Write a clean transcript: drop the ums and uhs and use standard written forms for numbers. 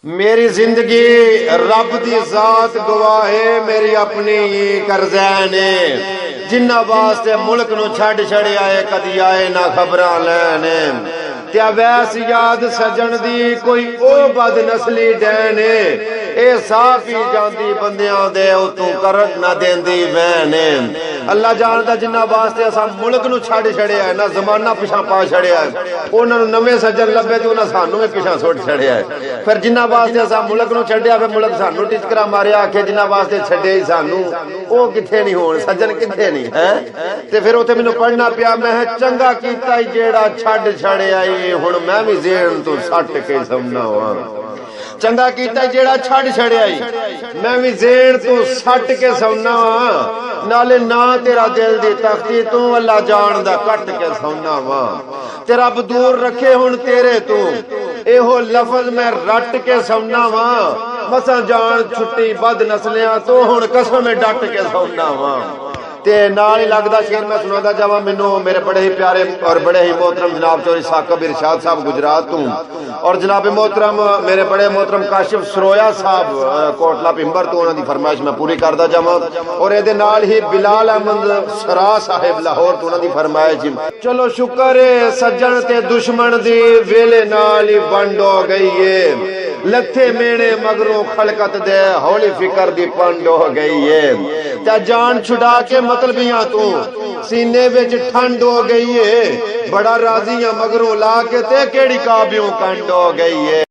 मेरी जिंदगी रब दी जात गवाह है, मेरी अपनी कर्जा ने जिन्ना वास्ते मुल्क नू छड़ छड़िया है, कदी आए ना खबरां लैने ते अवैस याद सजन दी कोई ओ बद नस्ली डैन ए साह पी जांदी बंदियां दे तू कर ना देंदी वैन। अल्लाह जानदा जिन्ना वास्ते असा मुल्क नू छड़ छड़िया है ना जमाना पिछा पा छड़िया है, उन्हां नू नवे सज्जन लभे ते उन्हां सानू भी पिछा सुट छड़िया है। फिर जिन्ना वास्ते असा मुल्क नू छड्डिया फिर मुल्क सानू टिचकरा मारिया आखे जिन्ना वास्ते छड्डे ही सानू ओ किथे नहीं होण सज्जन किथे नहीं है। ते फिर उत्थे मैनू पढ़ना पिया मैं चंगा कीता जेड़ा छड्ड छड़िया हुण मैं भी जेण तो सट के समना वा। चंगा कीता जेड़ा छड़ छड़िया मैं भी जेण तू सट के सौना वा, नाले ना तेरा दिल दी तख्ती तू अल्लाह जानदा कट के सौना वा। ते रब दूर रखे हुण तेरे तू एहो लफज मैं रट के सौना वा, मसा जान छुट्टी बद नस्लियां तो हुण कसम डट के सौना वा। ते नाल ही लगदा शेर मैं सुनादा जावां मैनू मेरे बड़े ही प्यारे और बड़े ही मोहतरम जनाब चौधरी साकब इरशाद साहब गुजरात तू और जनाब मोहतरम मेरे बड़े मोहतरम काशिफ सरोया साहब कोटला पिंबर तो उन्हां दी फरमाइश मैं पूरी करदा जावां और इहदे नाल ही बिलाल अहमद सरा साहिब लाहौर तो उन्हां दी फरमाइश चलो शुक्र है सज्जन ते दुश्मन दी वेले नाल ही वंड हो गई है, लथे मेने मगरों खलकत दे हौली फिकर दी पंड हो गई है। त्या जान छुड़ा के मतलबियां तू सीने विच ठंड हो गई है, बड़ा राजियां मगरों ला के ते केड़ी काबियों कंड हो गई है।